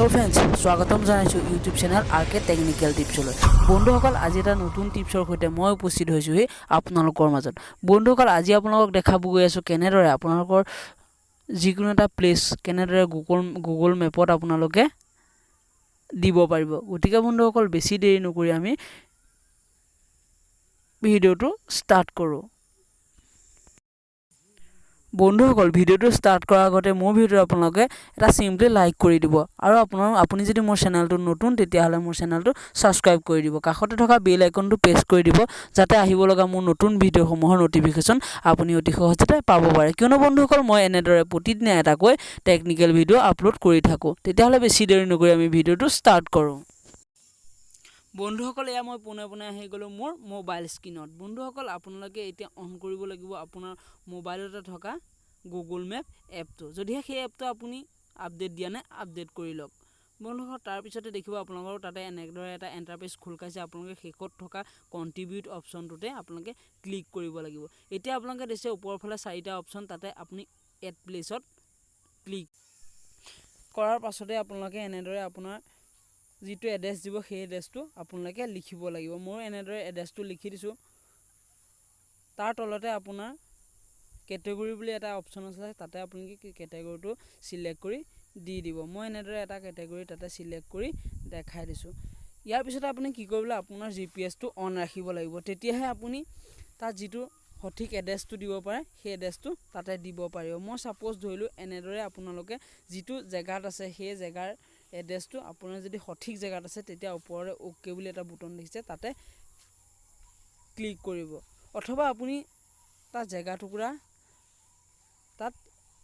hello friends स्वागतम जानाइছো YouTube channel R K technical टिप्सলৈ বন্ধুসকল আজি এটা নতুন টিপছৰ সৈতে মই উপস্থিত হৈছো আপোনালোকৰ মাজত বন্ধুসকল আজি আপোনালোকক দেখাব গৈ আছো কেনেদৰে আপোনালোকৰ যিকোনো এটা প্লেস কেনেদৰে গুগল মেপত আপোনালোকে দিব পাৰিব গতিকে বন্ধুসকল বেছি দেৰি নকৰি আমি ভিডিওটো স্টাৰ্ট কৰো বন্ধুসকল ভিডিওটো স্টাৰ্ট কৰাৰ আগতে মোৰ ভিডিও আপোনালোকে এটা সিম্পলি লাইক কৰি দিব আৰু আপুনি যদি মোৰ চেনেলটো নতুন তেতিয়া হলে মোৰ চেনেলটো সাবস্ক্ৰাইব কৰি দিব কাষতে থকা বেল আইকনটো প্ৰেছ কৰি দিব যাতে আহিব লগা মোৰ নতুন ভিডিওসমূহৰ নটিফিকেশন আপুনি অতি সহজতে পাব পাৰে কিয়নো বন্ধুসকল মই এনেদৰে প্ৰতিদিনে এটাকৈ টেকনিক্যাল ভিডিও আপলোড কৰি থাকো তেতিয়া হলে বেছি দেৰি নকৰি আমি ভিডিওটো স্টাৰ্ট কৰো বন্ধুসকল এয়া মই পুনে আহি গলো মোৰ মোবাইল স্ক্ৰিনত বন্ধুসকল আপোনালোকে এতিয়া অন কৰিব লাগিব আপোনাৰ মোবাইলতে থকা গুগল মেপ এপটো যদিহে সেই এপটো আপুনি আপডেট দিয়া নাই আপডেট কৰি লওক বন্ধুসকল তাৰ পিছতে দেখিব আপোনালোকৰ তাতে এনেদৰে এটা ইন্টাৰফেস খোল খাইছে আপোনালোকে শেষত থকা কন্ট্ৰিবিউট অপচনটোতে আপোনালোকে ক্লিক কৰিব লাগিব এতিয়া আপোনালোকে দিছে ওপৰৰ ফালে চাৰিটা অপচন তাতে আপুনি এড প্লেছত ক্লিক কৰাৰ পাছতে আপোনালোকে এনেদৰে আপোনাৰ যিটো এড্ৰেছ দিব সেই এড্ৰেছটো আপোনালোকে লিখিব লাগিব মই এনেদৰে এড্ৰেছটো লিখি দিছো তাৰ তলতে আপোনাৰ কেটেগৰি বুলি এটা অপচন আছে তাতে আপুনি কেটেগৰিটো সিলেক্ট কৰি দি দিব মই এনেদৰে এটা কেটেগৰি তাতে সিলেক্ট কৰি দেখাই দিছো ইয়াৰ পিছত আপুনি কি কৰিব আপোনাৰ জিপিএছ টো অন ৰাখিব লাগিব তেতিয়াহে আপুনি তাৰ যিটো সঠিক এড্ৰেছটো দিব পাৰে সেই এড্ৰেছটো তাতে দিব পাৰিব মই সাপোজ ধৰিলো এনেদৰে আপোনালোকে যিটো জায়গাত আছে সেই জায়গাৰ এড্ৰেছটো আপোনাৰ যদি সঠিক জায়গাত আছে তেতিয়া ওপৰৰে ওকে বুলি এটা বুটন দেখিছে তাতে ক্লিক কৰিব অথবা আপুনি তাৰ জায়গা টুকুৰা তাত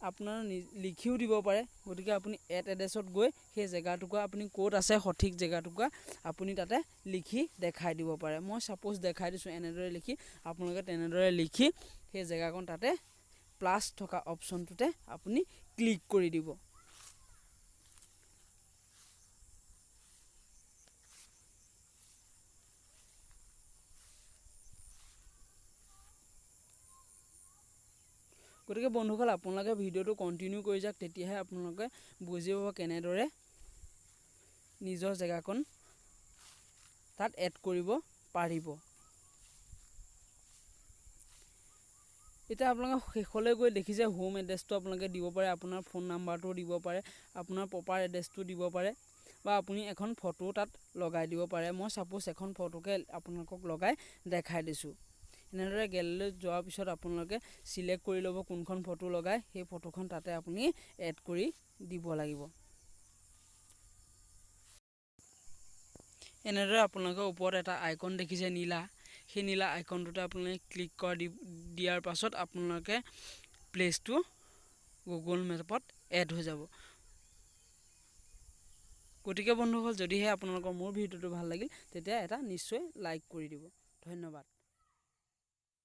আপোনাৰ লিখিও দিব পাৰে গতিকে আপুনি এড এড্ৰেছত গৈ সেই জায়গা টুকুৰা আপুনি কোড আছে সঠিক জায়গা টুকুৰা আপুনি তাতে লিখি দেখাই দিব পাৰে মই সাপোজ দেখাই দিছো এনেদৰে লিখি আপোনালোকে তেনেদৰে লিখি সেই জায়গাখন তাতে প্লাস থকা অপচনটোতে আপুনি ক্লিক কৰি দিব গতিকে বন্ধুসকল আপোনালোকে ভিডিওটো কন্টিনিউ কৰি যাওক তেতিয়াহে আপোনালোকে বুজি পাব কেনেদৰে নিজৰ জায়গাখন তাত এড কৰিব পাৰিব এটা আপোনালোকে শেষলৈ গৈ দেখিছে হোম এড্ৰেছটো আপোনালোকে দিব পাৰে আপোনাৰ ফোন নাম্বাৰটো দিব পাৰে আপোনাৰ প্ৰপাৰ এড্ৰেছটো দিব পাৰে বা আপুনি এখন ফটো তাত লগাই দিব পাৰে মই সাপোজ এখন ফটোকে আপোনালোকক লগাই দেখাই দিছো এনেদৰে গেলাৰীত যোৱাৰ পিছত আপোনালোকে সিলেক্ট কৰি ল'ব কোনখন ফটো লগাই সেই ফটোখন তাতে আপুনি এড কৰি দিব লাগিব এনেদৰে আপোনালোকে ওপৰত এটা আইকন দেখিছে নীলা সেই নীলা আইকনটোতে আপোনালোকে ক্লিক কৰি দিয়াৰ পাছত আপোনালোকে প্লেসটো গুগল মেপত এড হৈ যাব গতিকে বন্ধুসকল যদিহে আপোনালোকৰ মোৰ ভিডিওটো ভাল লাগিল তেতিয়া এটা নিশ্চয় লাইক কৰি দিব ধন্যবাদ